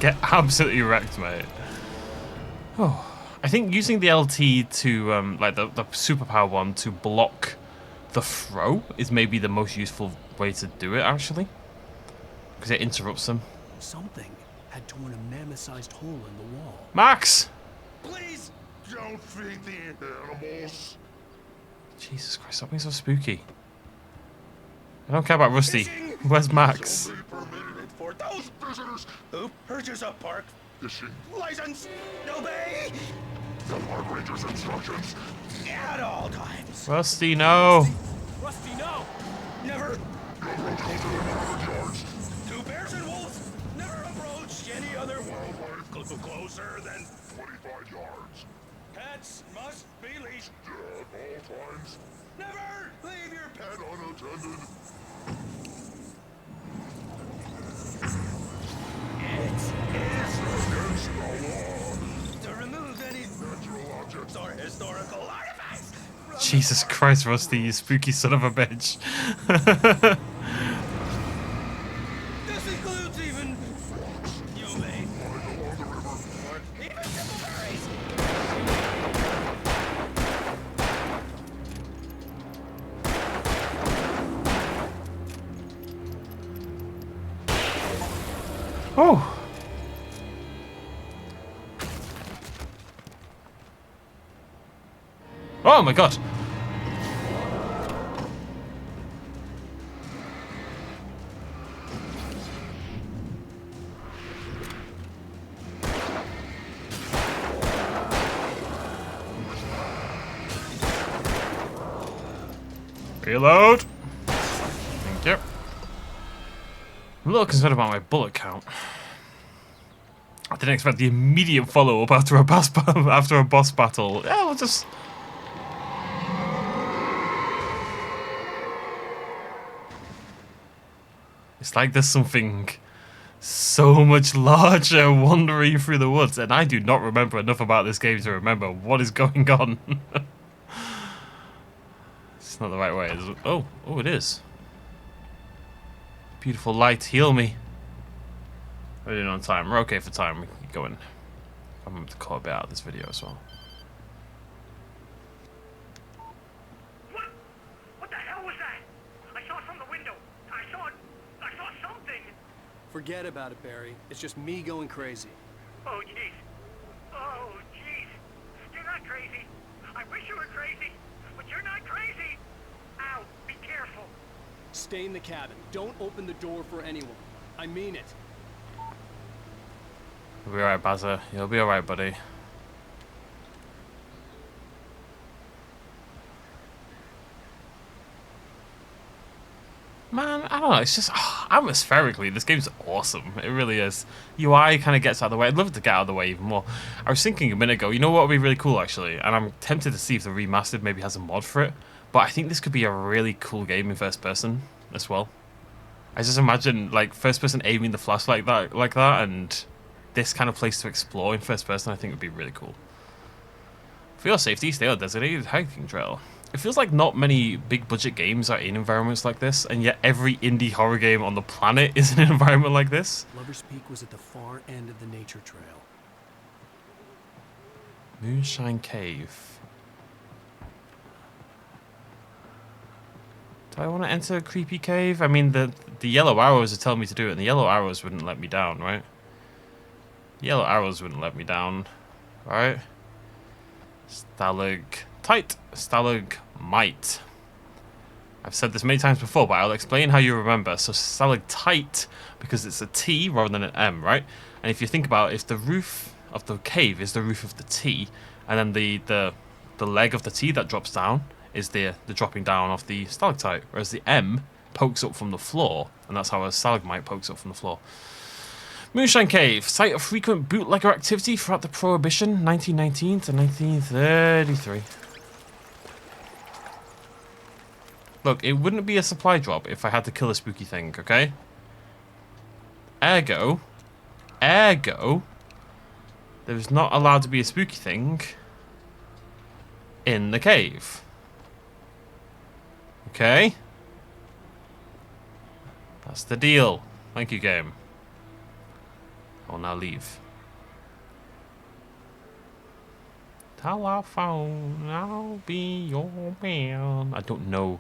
Get absolutely wrecked, mate. Oh, I think using the LT to, like the superpower one, to block the throw is maybe the most useful way to do it, actually. Because it interrupts them. Something had torn a mammoth-sized hole in the wall. Max! Please don't feed the animals. Jesus Christ, stop being so spooky. I don't care about Rusty. Where's Max? For those visitors who purchase a park fishing license, obey the park ranger's instructions at all times. Rusty, no. Rusty, no. Never. Two bears and wolves. Never approach any other wildlife closer than 25 yards. Pets must be leashed At all times. Never leave your pet unattended. To remove any natural objects or historical artifacts. Jesus Christ, Rusty, you spooky son of a bitch. This includes even you may or even simple berries. Oh. Oh my god. Reload. Thank you. I'm a little concerned about my bullet count. I didn't expect the immediate follow-up after a boss battle. Yeah, we'll just... It's like there's something so much larger wandering through the woods, and I do not remember enough about this game to remember what is going on. It's not the right way, is it? Oh, it is. Beautiful light, heal me. We're doing on time. We're okay for time. We can keep going. I'm going to call a bit out of this video as well. What the hell was that? I saw it from the window. I saw something. Forget about it, Barry. It's just me going crazy. Oh, jeez. Oh, jeez. You're not crazy. I wish you were crazy, but you're not crazy. Ow, be careful. Stay in the cabin. Don't open the door for anyone. I mean it. You'll be alright, Bazza. You'll be alright, buddy. Man, I don't know, it's just, atmospherically, this game's awesome. It really is. UI kind of gets out of the way. I'd love it to get out of the way even more. I was thinking a minute ago, you know what would be really cool, actually? And I'm tempted to see if the remastered maybe has a mod for it. But I think this could be a really cool game in first person as well. I just imagine, like, first person aiming the flashlight like that, and this kind of place to explore in first person, I think would be really cool. For your safety, stay on a designated hiking trail. It feels like not many big budget games are in environments like this, and yet every indie horror game on the planet is in an environment like this. Lover's Peak was at the far end of the nature trail. Moonshine Cave. Do I want to enter a creepy cave? I mean, the yellow arrows are telling me to do it, and the yellow arrows wouldn't let me down, right? The yellow arrows wouldn't let me down, right? Stalactite, stalagmite. I've said this many times before, but I'll explain how you remember. So stalactite, because it's a T rather than an M, right? And if you think about it, if the roof of the cave is the roof of the T, and then the leg of the T that drops down is the dropping down of the stalactite, whereas the M pokes up from the floor, and that's how a stalagmite pokes up from the floor. Moonshine Cave, site of frequent bootlegger activity throughout the Prohibition, 1919 to 1933. Look, it wouldn't be a supply drop if I had to kill a spooky thing, okay? Ergo, there's not allowed to be a spooky thing in the cave. Okay? That's the deal. Thank you, game. I'll now leave. Telephone, I'll be your man. I don't know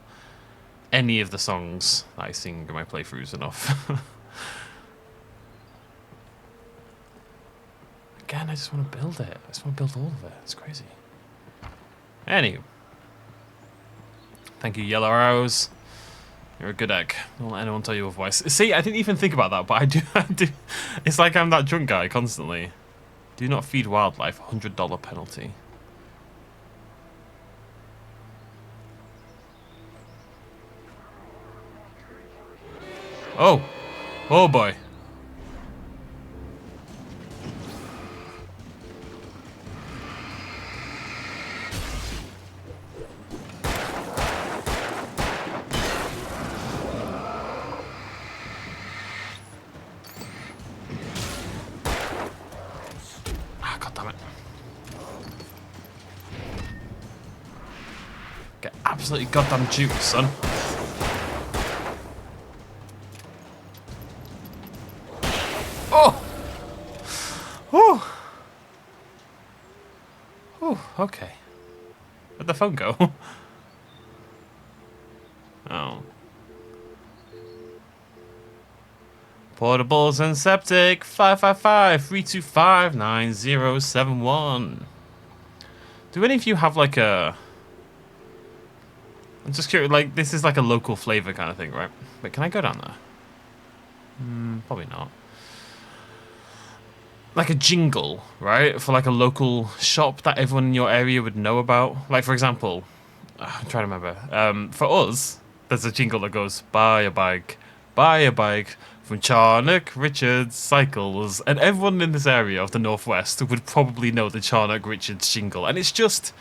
any of the songs that I sing in my playthroughs enough. Again, I just want to build it. I just want to build all of it. It's crazy. Anywho. Thank you, Yellow Arrows. You're a good egg. Don't let anyone tell you otherwise. See, I didn't even think about that, but I do. It's like I'm that drunk guy constantly. Do not feed wildlife. $100 penalty. Oh. Oh boy. Absolutely goddamn juke, son. Oh! Oh! Oh, okay. Where'd the phone go? Oh. Portables and septic 555-325-9071. Do any of you have like a... I'm just curious, like this is like a local flavor kind of thing, right? But can I go down there? Probably not. Like a jingle, right? For like a local shop that everyone in your area would know about. Like for example, I'm trying to remember. For us, there's a jingle that goes, buy a bike from Charnock Richards Cycles. And everyone in this area of the Northwest would probably know the Charnock Richards jingle. And it's just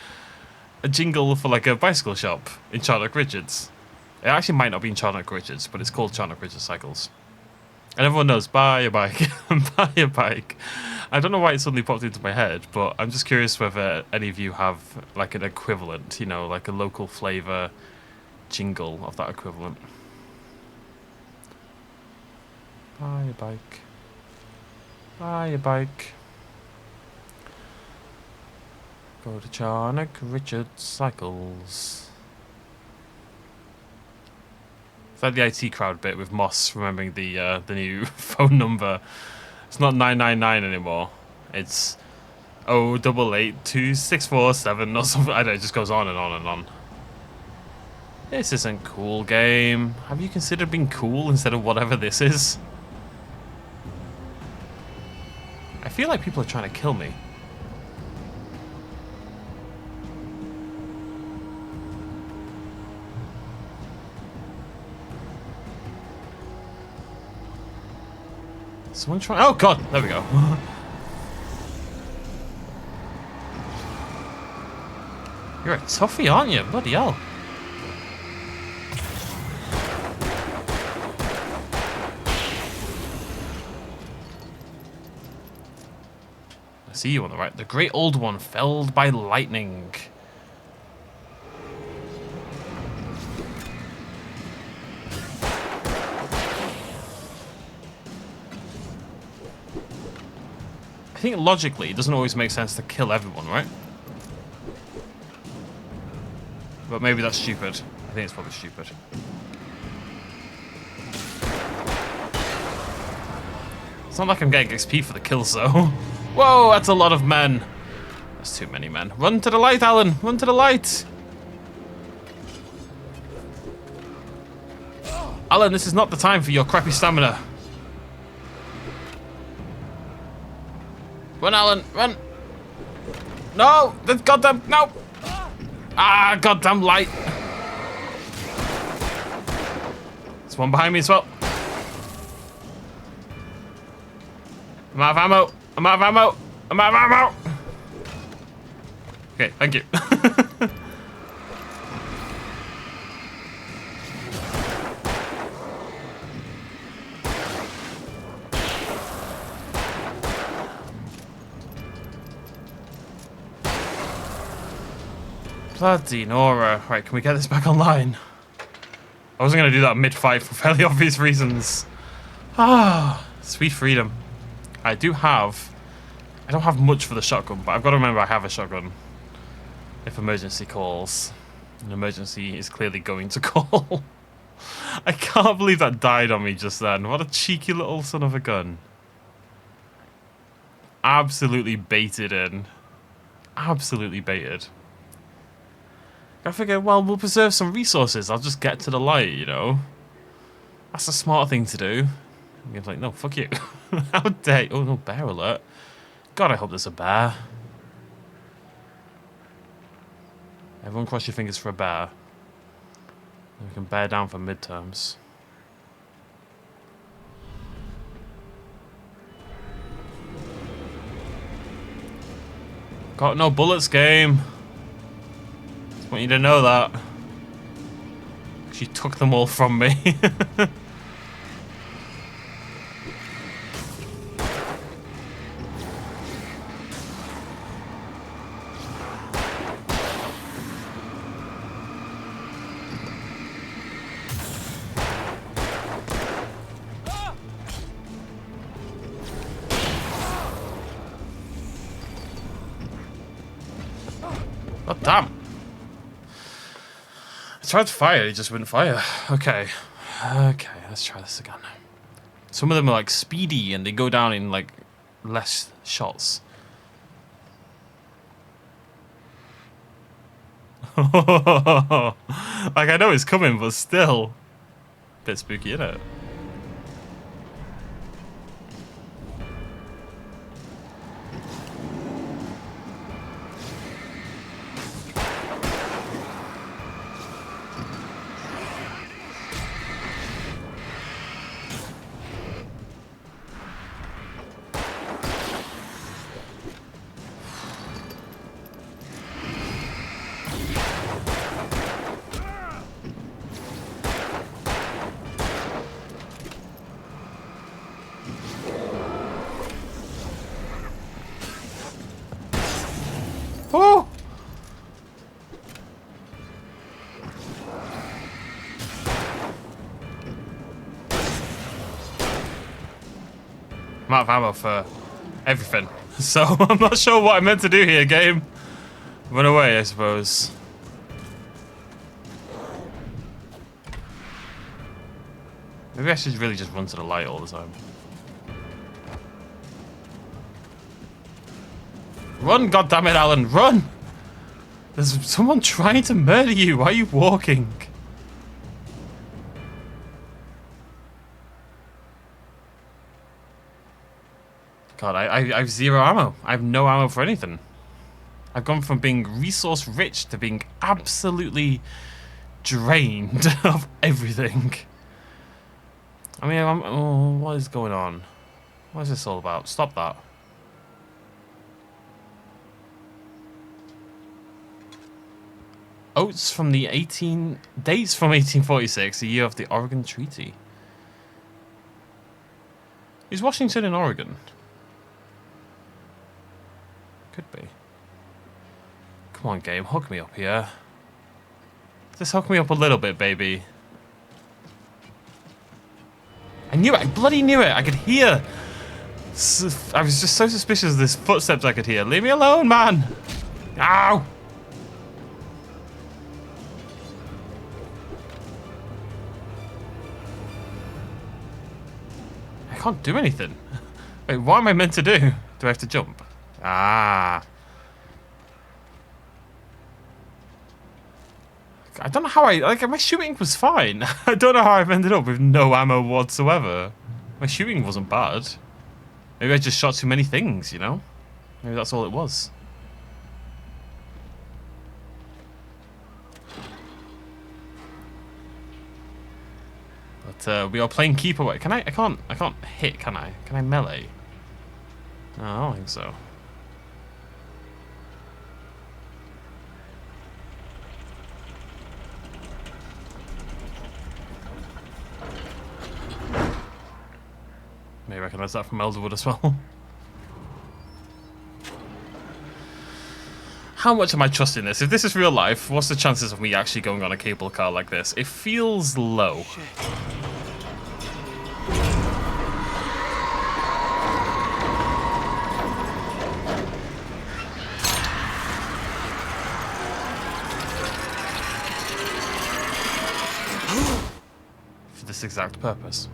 a jingle for like a bicycle shop in Charnock Richards. It actually might not be in Charnock Richards, but it's called Charnock Richards Cycles. And everyone knows, buy a bike, buy a bike. I don't know why it suddenly popped into my head, but I'm just curious whether any of you have like an equivalent, you know, like a local flavor jingle of that equivalent. Buy a bike. Buy a bike. Go to Charnock Richards Cycles. It's like the IT crowd bit with Moss remembering the new phone number. It's not 999 anymore. It's 08826447 or something. I don't know, it just goes on and on and on. This isn't cool, game. Have you considered being cool instead of whatever this is? I feel like people are trying to kill me. Someone try. Oh god, there we go. You're a toughie, aren't you? Bloody hell. I see you on the right. The great old one felled by lightning. I think logically it doesn't always make sense to kill everyone, right? But maybe that's stupid. I think it's probably stupid. It's not like I'm getting XP for the kills though. Whoa, that's a lot of men. That's too many men. Run to the light, Alan. Run to the light. Alan, this is not the time for your crappy stamina. Run, Alan, run! No! The goddamn... No! Ah, goddamn light! There's one behind me as well. I'm out of ammo! I'm out of ammo! I'm out of ammo! Okay, thank you. Bloody Nora. Right, can we get this back online? I wasn't going to do that mid-fight for fairly obvious reasons. Ah, sweet freedom. I don't have much for the shotgun, but I've got to remember I have a shotgun. If emergency calls. An emergency is clearly going to call. I can't believe that died on me just then. What a cheeky little son of a gun. Absolutely baited in. Absolutely baited. I figured, well, we'll preserve some resources. I'll just get to the light, you know. That's a smart thing to do. And game's like, no, fuck you. How dare you? Oh, no, bear alert. God, I hope there's a bear. Everyone cross your fingers for a bear. And we can bear down for midterms. Got no bullets, game. Just want you to know that. She took them all from me. Oh, damn. I tried to fire, he just wouldn't fire. Okay. Okay, let's try this again. Some of them are like speedy and they go down in like less shots. Like I know it's coming, but still, bit spooky, isn't it? Oh! I'm out of ammo for everything, so I'm not sure what I meant to do here, game. Run away, I suppose. Maybe I should really just run to the light all the time. Run, goddammit, Alan, run! There's someone trying to murder you. Why are you walking? God, I have zero ammo. I have no ammo for anything. I've gone from being resource rich to being absolutely drained of everything. I mean, oh, what is going on? What is this all about? Stop that. Dates from 1846, the year of the Oregon Treaty. Is Washington in Oregon? Could be. Come on, game, hook me up here. Just hook me up a little bit, baby. I knew it, I bloody knew it, I could hear. I was just so suspicious of this footsteps I could hear. Leave me alone, man! Ow! I can't do anything. Wait, what am I meant to do? Do I have to jump? Ah. I don't know how my shooting was fine. I don't know how I've ended up with no ammo whatsoever. My shooting wasn't bad. Maybe I just shot too many things, you know? Maybe that's all it was. But we are playing keep away. Can I can't hit, can I? Can I melee? No, I don't think so. Maybe I recognize that from Elderwood as well. How much am I trusting this? If this is real life, what's the chances of me actually going on a cable car like this? It feels low. For this exact purpose.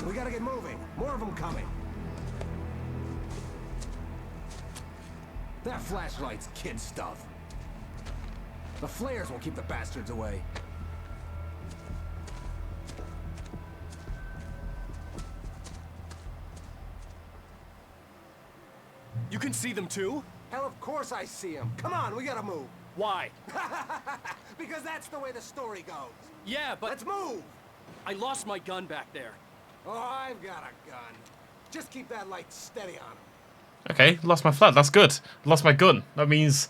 We gotta get moving. More of them coming. That flashlight's kid stuff. The flares won't keep the bastards away. You can see them too? Hell, of course I see them. Come on, we gotta move. Why? Because that's the way the story goes. Yeah, but... Let's move! I lost my gun back there. Oh, I've got a gun. Just keep that light steady on him. Okay, lost my flat. That's good. Lost my gun. That means,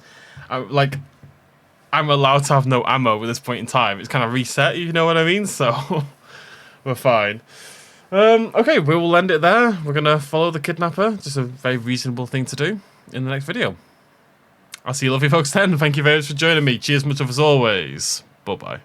I'm allowed to have no ammo at this point in time. It's kind of reset, you know what I mean? So, we're fine. Okay, we will end it there. We're going to follow the kidnapper. Just a very reasonable thing to do in the next video. I'll see you lovely folks then. Thank you very much for joining me. Cheers much of as always. Bye-bye.